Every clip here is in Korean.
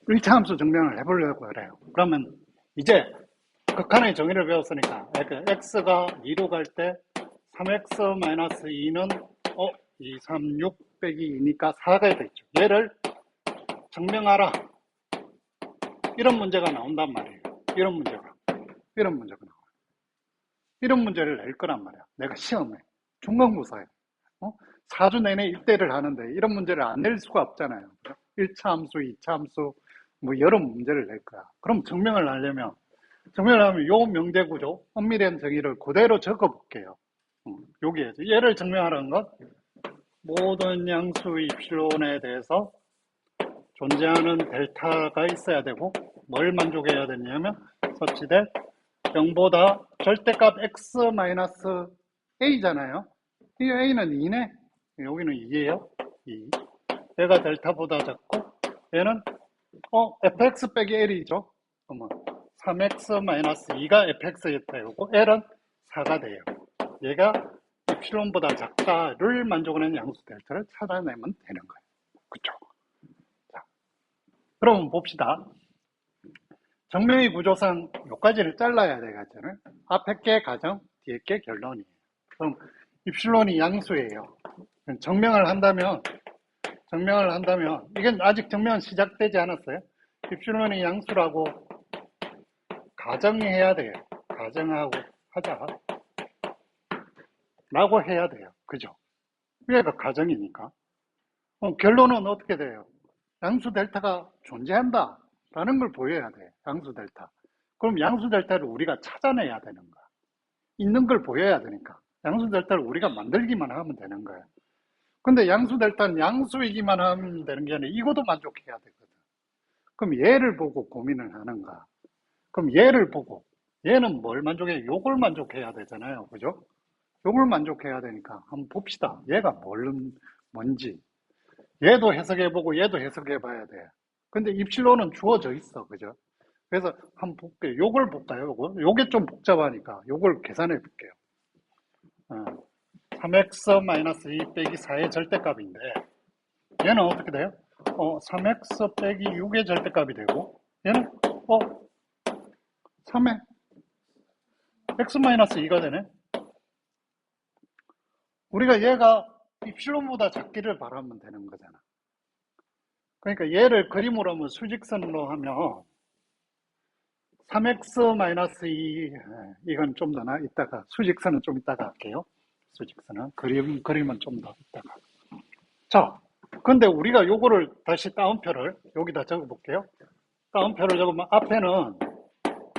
일차함수 증명을 해보려고 그래요. 그러면 이제 극한의 정의를 배웠으니까 x가 2로 갈 때 3x-2는 2, 3, 6 빼기 2니까 4가 되죠. 얘를 증명하라. 이런 문제가 나온단 말이에요. 이런 문제가 나와요. 이런 문제를 낼 거란 말이야. 내가 시험에 중간고사에 4주 내내 입대를 하는데 이런 문제를 안 낼 수가 없잖아요. 1차 함수, 2차 함수 뭐 여러 문제를 낼 거야. 그럼 증명을 하면 요 명제구조, 엄밀한 정의를 그대로 적어볼게요. 여기에 얘를 증명하라는 건 모든 양수 입실론에 대해서 존재하는 델타가 있어야 되고 뭘 만족해야 되냐면 such that 0보다 절대값 x-a잖아요. 이 a는 2네. 여기는 2예요. 2. 얘가 델타보다 작고 얘는 fx 빼기 l이죠. 그러면 3x-2가 fx에 되고 l은 4가 돼요. 얘가 입실론보다 작다를 만족하는 양수 델타를 찾아내면 되는 거예요. 그쵸? 자, 그럼 봅시다. 정명의 구조상 여기까지를 잘라야 되겠잖아요. 앞에 게 가정, 뒤에 게 결론이에요. 그럼 입실론이 양수예요. 증명을 한다면 이건 아직 증명은 시작되지 않았어요. 입실론이 양수라고 가정해야 돼요. 가정하고 하자 라고 해야 돼요. 그죠? 얘가 가정이니까. 결론은 어떻게 돼요? 양수 델타가 존재한다 라는 걸 보여야 돼. 양수 델타. 그럼 양수 델타를 우리가 찾아내야 되는 거야. 있는 걸 보여야 되니까. 양수 델타를 우리가 만들기만 하면 되는 거야. 근데 양수 델타는 양수이기만 하면 되는 게 아니라 이것도 만족해야 되거든. 그럼 얘를 보고 고민을 하는가? 그럼 얘를 보고 얘는 뭘 만족해? 요걸 만족해야 되잖아요. 그죠? 요걸 만족해야 되니까 한번 봅시다. 얘가 뭔지. 얘도 해석해보고 얘도 해석해봐야 돼. 근데 입실론은 주어져 있어. 그죠? 그래서 한번 볼게요. 요걸 볼까요? 요게 좀 복잡하니까 요걸 계산해 볼게요. 3x-2 빼기 4의 절대값인데 얘는 어떻게 돼요? 3x 빼기 6의 절대값이 되고 얘는 3의 x-2가 되네. 우리가 얘가 입실론보다 작기를 바라면 되는 거잖아. 그러니까 얘를 그림으로 하면 수직선으로 하면 3x-2 이건 좀 더 이따가 수직선은 좀 이따가 할게요. 수직선은 그림은 좀 더 이따가. 자, 근데 우리가 요거를 다시 따옴표를 여기다 적어 볼게요. 따옴표를 적으면 앞에는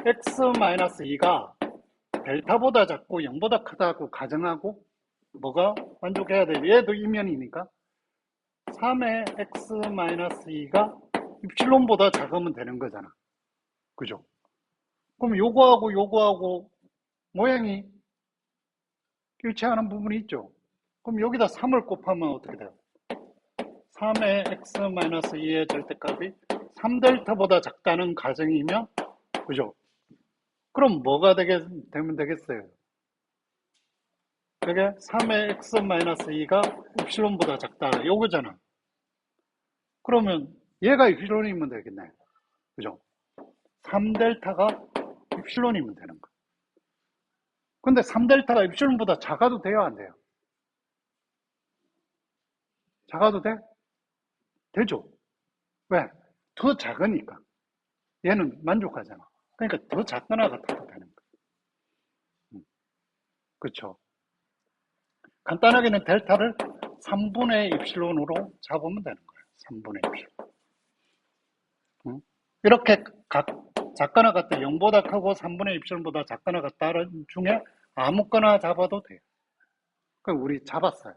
x-2가 델타보다 작고 0보다 크다고 가정하고 뭐가 만족해야 돼? 얘도 이면이니까 3의 x-2가 입실론보다 작으면 되는 거잖아. 그죠? 그럼 요거하고 모양이 일치하는 부분이 있죠. 그럼 여기다 3을 곱하면 어떻게 돼요? 3의 x-2의 절대값이 3델타보다 작다는 가정이면 그죠? 그럼 뭐가 되면 되겠어요? 그게 3의 x-2가 입실론보다 작다 요거잖아. 그러면 얘가 입실론이면 되겠네. 그죠? 3델타가 입실론이면 되는 거야. 근데 3델타가 입실론보다 작아도 돼요, 안 돼요? 작아도 돼? 되죠? 왜? 더 작으니까. 얘는 만족하잖아. 그러니까 더 작거나 같아도 되는 거야. 그렇죠? 간단하게는 델타를 3분의 입실론으로 잡으면 되는 거예요. 3분의 입실론. 이렇게 작거나 같다, 0보다 크고 3분의 입실론보다 작거나 같다는 중에 아무거나 잡아도 돼요. 그럼 우리 잡았어요.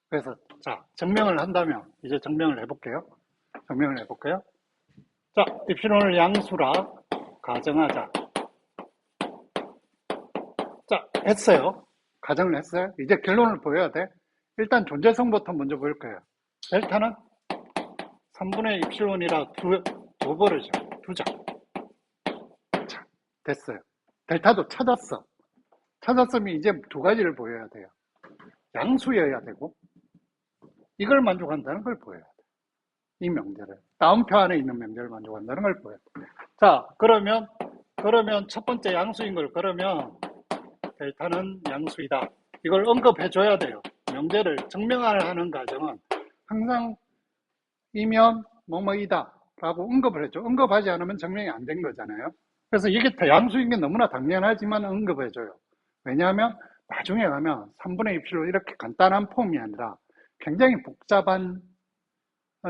그래서 자, 증명을 한다면 이제 증명을 해볼게요. 자, 입실론을 양수라 가정하자. 자, 했어요. 가정을 했어요. 이제 결론을 보여야 돼. 일단 존재성부터 먼저 볼 거예요. 델타는 3분의 입실론이라 두 버르죠. 두 장. 자, 됐어요. 델타도 찾았으면 이제 두 가지를 보여야 돼요. 양수여야 되고 이걸 만족한다는 걸 보여야 돼. 이 명제를. 다운표 안에 있는 명제를 만족한다는 걸 보여요. 자, 그러면 첫 번째 양수인 걸 그러면 델타는 양수이다. 이걸 언급해 줘야 돼요. 명제를 증명하는 과정은 항상 이면 뭐뭐이다 라고 언급을 해줘. 언급하지 않으면 증명이 안 된 거잖아요. 그래서 이게 양수인 게 너무나 당연하지만 언급해 줘요. 왜냐하면 나중에 가면 3분의 입실로 이렇게 간단한 폼이 아니라 굉장히 복잡한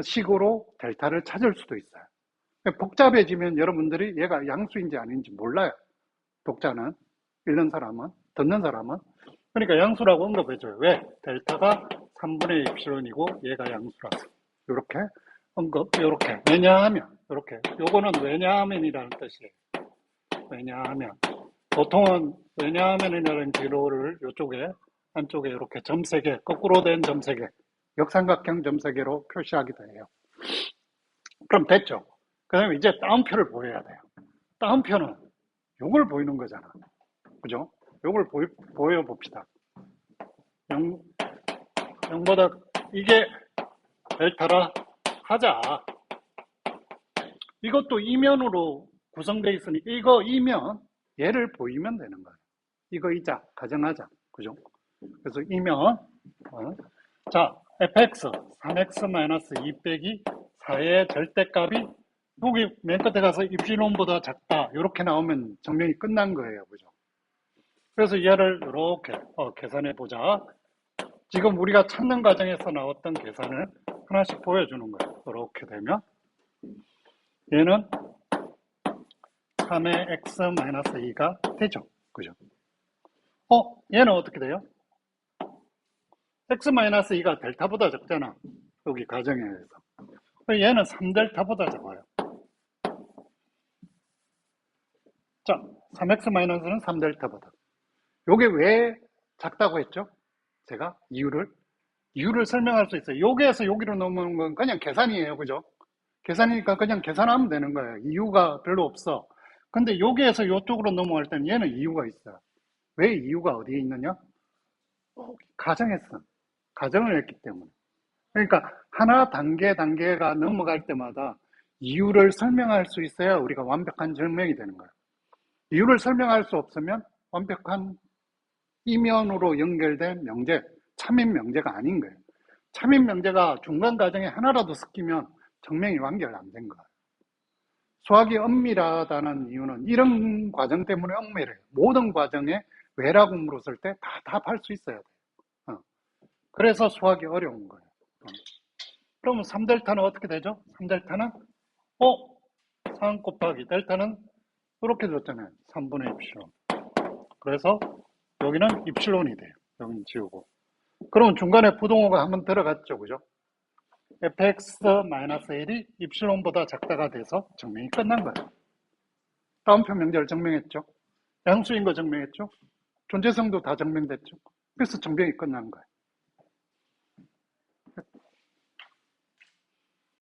식으로 델타를 찾을 수도 있어요. 복잡해지면 여러분들이 얘가 양수인지 아닌지 몰라요. 독자는, 읽는 사람은, 듣는 사람은. 그러니까 양수라고 언급해줘요. 왜? 델타가 3분의 입실론이고 얘가 양수라서. 이렇게 언급, 이렇게. 왜냐하면, 이렇게. 요거는 왜냐하면이라는 뜻이에요. 왜냐하면. 보통은 왜냐하면이라는 기호를 이쪽에, 한쪽에 이렇게 점 3개, 거꾸로 된 점 3개, 역삼각형 점 3개로 표시하기도 해요. 그럼 됐죠? 그 다음에 이제 다운표를 보여야 돼요. 다운표는 요걸 보이는 거잖아. 그죠? 요걸 보여봅시다. 0보다 이게 델타라 하자. 이것도 이면으로 구성되어 있으니 이거 이면 얘를 보이면 되는 거예요. 이거 이자 가정하자. 그죠? 그래서 이면 자 fx 3x-2 빼기 4의 절대값이 여기 맨 끝에 가서 입실론보다 작다 이렇게 나오면 증명이 끝난 거예요. 그죠? 그래서 얘를 이렇게 계산해 보자. 지금 우리가 찾는 과정에서 나왔던 계산을 하나씩 보여주는 거예요. 이렇게 되면 얘는 3의 x-2가 되죠. 그죠? 얘는 어떻게 돼요? x-2가 델타보다 적잖아. 여기 가정에 의해서. 얘는 3델타보다 적어요. 자, 3x-는 3델타보다. 요게 왜 작다고 했죠? 제가 이유를 설명할 수 있어요. 여기에서 여기로 넘어오는 건 그냥 계산이에요. 그죠? 계산이니까 그냥 계산하면 되는 거예요. 이유가 별로 없어. 근데 여기에서 이쪽으로 넘어갈 때는 얘는 이유가 있어요. 왜 이유가 어디에 있느냐? 가정했어. 가정을 했기 때문에. 그러니까 하나 단계가 넘어갈 때마다 이유를 설명할 수 있어야 우리가 완벽한 증명이 되는 거예요. 이유를 설명할 수 없으면 완벽한 이면으로 연결된 명제, 참인 명제가 아닌 거예요. 참인 명제가 중간 과정에 하나라도 섞이면 증명이 완결 안 된 거예요. 수학이 엄밀하다는 이유는 이런 과정 때문에 엄밀해요. 모든 과정에 왜라고 물었을 때 다 답할 수 있어야 돼요. 그래서 수학이 어려운 거예요. 그러면 3델타는 어떻게 되죠? 3델타는 3 곱하기 델타는 이렇게 줬잖아요. 3분의 입실론. 그래서 여기는 입실론이 돼요. 여기는 지우고. 그러면 중간에 부동호가 한번 들어갔죠. 그죠? fx-1이 입실론보다 작다가 돼서 증명이 끝난 거예요. 다운표 명제를 증명했죠. 양수인 거 증명했죠. 존재성도 다 증명됐죠. 그래서 증명이 끝난 거예요.